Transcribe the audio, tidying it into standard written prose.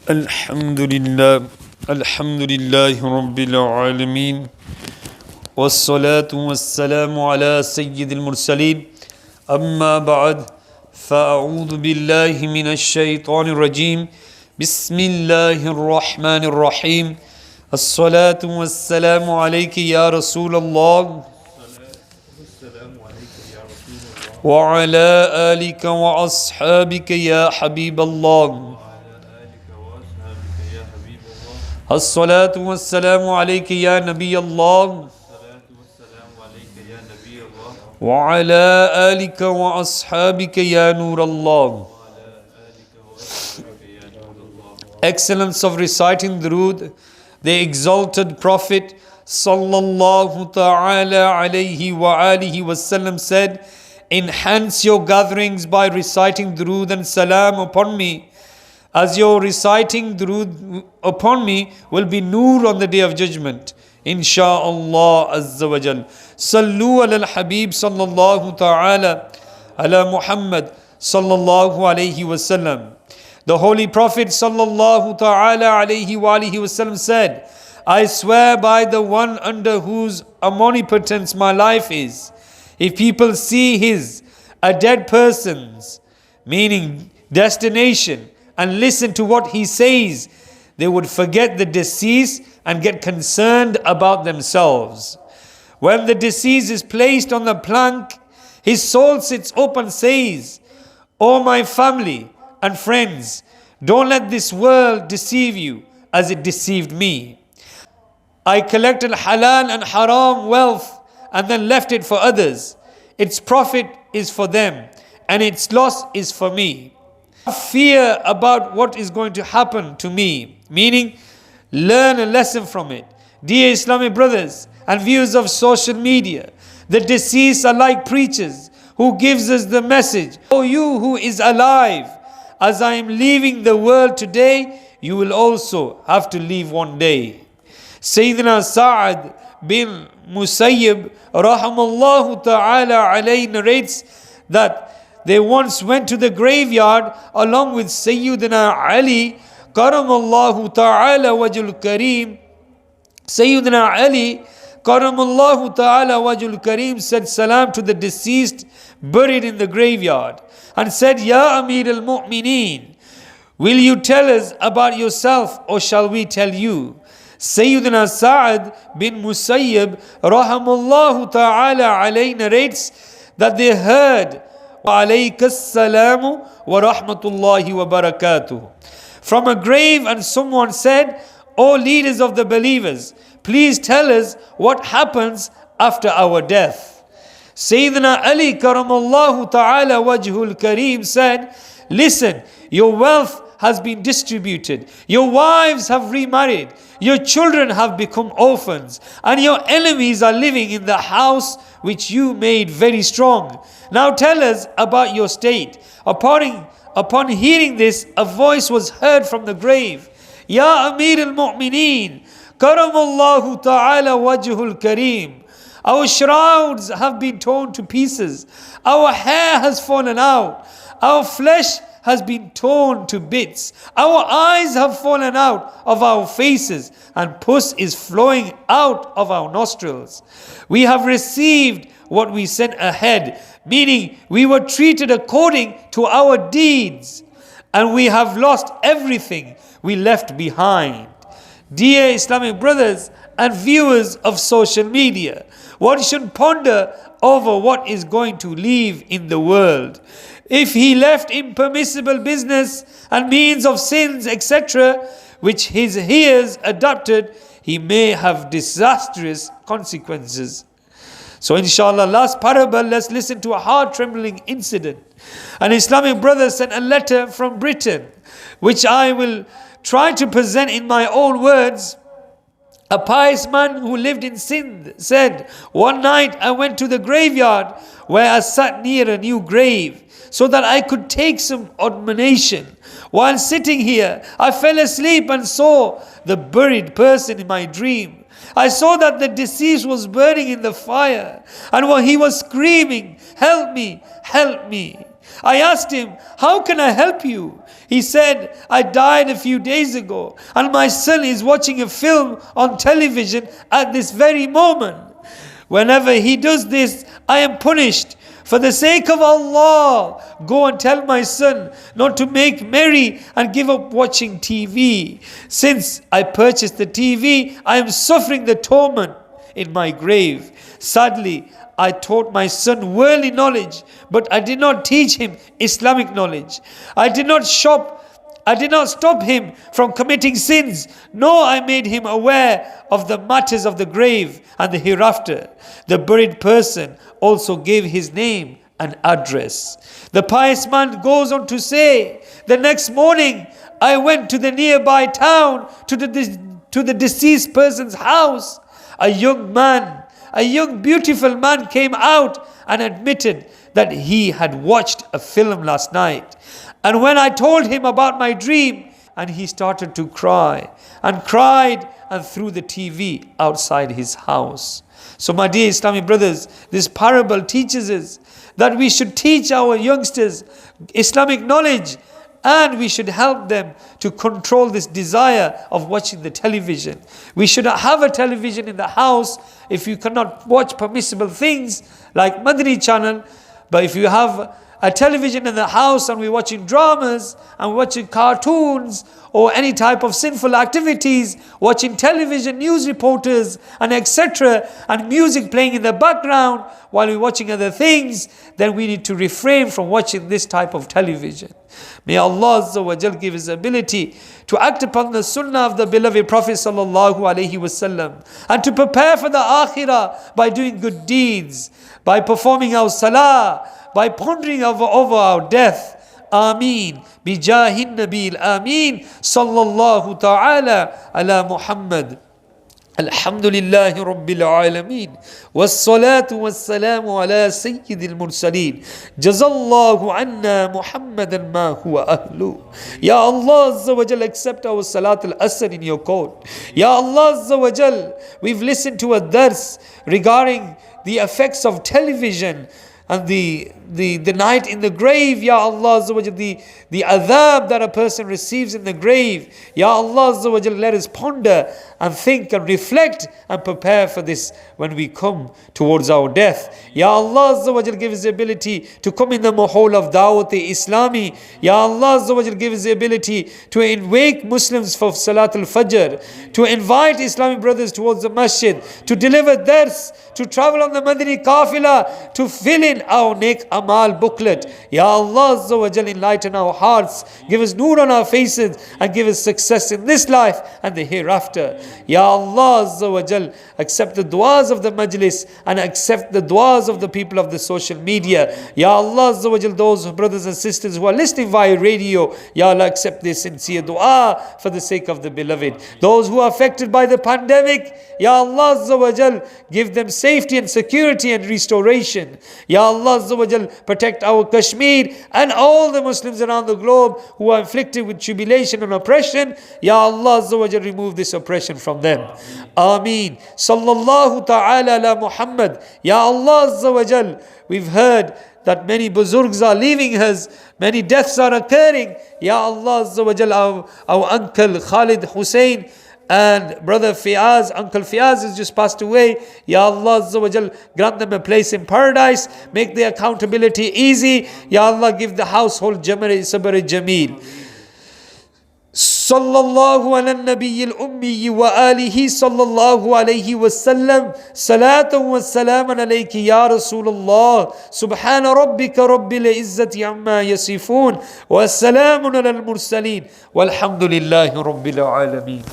Alhamdulillah, Alhamdulillahi Rabbil Alameen, wassalatu wassalamu ala Sayyidil Mursaleen, amma ba'd, fa'a'udhu billahi minash shaitanir rajim, bismillahir rahmanir rahim, as-salatu wassalamu alayki ya Rasulallah, wa ala alika wa ashabika ya Habiballah. الصلاة والسلام عليك يا نبي الله وعلى آلك وأصحابك يا نور الله. Excellence of reciting Durood. The exalted Prophet sallallahu ta'ala alayhi wa alihi wasallam said, enhance your gatherings by reciting Durood and Salam upon me, as your reciting Durood upon me will be Noor on the Day of Judgment. Insha'Allah Azza wa Jal. Sallu ala al-Habib sallallahu ta'ala ala Muhammad sallallahu alayhi wasallam. The Holy Prophet sallallahu ta'ala alayhi wa alihi wasallam said, I swear by the one under whose omnipotence my life is, if people see a dead person's, meaning destination, and listen to what he says, they would forget the deceased and get concerned about themselves. When the deceased is placed on the plank, his soul sits up and says, O my family and friends, don't let this world deceive you as it deceived me. I collected halal and haram wealth and then left it for others. Its profit is for them and its loss is for me. Fear about what is going to happen to me, meaning learn a lesson from it. Dear Islamic brothers and viewers of social media, the deceased are like preachers who gives us the message. O you who is alive, as I am leaving the world today, you will also have to leave one day. Sayyidina Sa'ad bin Musayyib rahimallahu ta'ala alayhi narrates that they once went to the graveyard along with Sayyidina Ali Karamallahu ta'ala wajul kareem. Sayyidina Ali Karamallahu ta'ala wajul kareem said salam to the deceased buried in the graveyard and said, Ya Amir al-Mu'mineen, will you tell us about yourself or shall we tell you? Sayyidina Sa'ad bin Musayyib rahimallahu ta'ala alayhi narrates that they heard وَعَلَيْكَ السَّلَامُ وَرَحْمَةُ اللَّهِ وَبَرَكَاتُهُ from a grave, and someone said, O leaders of the believers, please tell us what happens after our death. Sayyidina Ali karamallahu ta'ala wajhul kareem said, listen, your wealth has been distributed, your wives have remarried, your children have become orphans, and your enemies are living in the house which you made very strong. Now tell us about your state. Upon hearing this, a voice was heard from the grave. Ya Amir al-Mu'mineen, Karamallahu ta'ala wajhul kareem. Our shrouds have been torn to pieces. Our hair has fallen out. Our flesh has been torn to bits. Our eyes have fallen out of our faces, and pus is flowing out of our nostrils. We have received what we sent ahead, meaning we were treated according to our deeds, and we have lost everything we left behind. Dear Islamic brothers and viewers of social media, one should ponder over what is going to leave in the world. If he left impermissible business and means of sins, etc., which his heirs adopted, he may have disastrous consequences. So inshallah, last parable, let's listen to a heart-trembling incident. An Islamic brother sent a letter from Britain, which I will try to present in my own words. A pious man who lived in Sindh said, one night I went to the graveyard where I sat near a new grave so that I could take some admonition. While sitting here, I fell asleep and saw the buried person in my dream. I saw that the deceased was burning in the fire, and while he was screaming, help me, help me. I asked him, how can I help you? He said, I died a few days ago and my son is watching a film on television at this very moment. Whenever he does this, I am punished. For the sake of Allah, go and tell my son not to make merry and give up watching TV. Since I purchased the TV, I am suffering the torment in my grave. Sadly, I taught my son worldly knowledge, but I did not teach him Islamic knowledge. I did not stop him from committing sins, nor I made him aware of the matters of the grave and the hereafter. The buried person also gave his name and address. The pious man goes on to say, the next morning I went to the nearby town to the deceased person's house. A young beautiful man came out and admitted that he had watched a film last night. And when I told him about my dream, and he started to cry and cried and threw the TV outside his house. So my dear Islamic brothers, this parable teaches us that we should teach our youngsters Islamic knowledge, and we should help them to control this desire of watching the television. We should have a television in the house if you cannot watch permissible things like Madani channel. But if you have a television in the house and we're watching dramas and watching cartoons or any type of sinful activities, watching television, news reporters and etc., and music playing in the background while we're watching other things, then we need to refrain from watching this type of television. May Allah Azza wa Jal give His ability to act upon the sunnah of the beloved Prophet sallallahu alaihi wasallam, and to prepare for the akhirah by doing good deeds, by performing our salah, by pondering over our death. Ameen. Bijahin Nabil. Ameen. Sallallahu ta'ala ala Muhammad. Alhamdulillahi Rabbil Alameen. Wassalatu wassalamu ala Sayyidil Mursaleen. Jazallahu anna Muhammadan ma huwa ahlu. Ya Allah Azza wa Jal, accept our Salat al-Asr in your court. Ya Allah Azza wa Jal, we've listened to a dars regarding the effects of television and the night in the grave. Ya Allah Azza wa Jal, the adhab that a person receives in the grave. Ya Allah Azza wa Jal, let us ponder and think and reflect and prepare for this when we come towards our death. Ya Allah Azza wa Jal, give us the ability to come in the mahol of Dawat-e-Islami. Ya Allah Azza wa Jal, give us the ability to wake Muslims for Salat al-Fajr, to invite Islamic brothers towards the masjid, to deliver dars, to travel on the Madani Qafila, to fill in our Nek Amal booklet. Ya Allah Azza wa Jal, enlighten our hearts, give us nur on our faces, and give us success in this life and the hereafter. Ya Allah Azza wa Jal, accept the du'as of the majlis and accept the du'as of the people of the social media. Ya Allah Azza wa Jal, those brothers and sisters who are listening via radio, Ya Allah, accept their sincere du'a for the sake of the beloved. Those who are affected by the pandemic, Ya Allah Azza wa Jal, give them safety and security and restoration. Ya Allah Azza wa Jal, protect our Kashmir and all the Muslims around the globe who are inflicted with tribulation and oppression. Ya Allah Azza wa Jal, remove this oppression from them. Ameen. Sallallahu ta'ala ala Muhammad. Ya Allah Azza wa Jal, we've heard that many buzurgs are leaving us, many deaths are occurring. Ya Allah Azza wa Jal, our uncle Khalid Hussein and brother Fiaz, Uncle Fiaz has just passed away. Ya Allah Azza wa Jal, grant them a place in paradise, make their accountability easy. Ya Allah, give the household sabr jameel. Sallallahu ala nabiyil ummi wa alihi sallallahu alayhi wa sallam. Salatan wa salaman alayki ya Rasulullah. Subhana rabbika rabbil izzati amma yasifun. Wa salamun ala al-mursaleen. Walhamdulillahi rabbil alameen.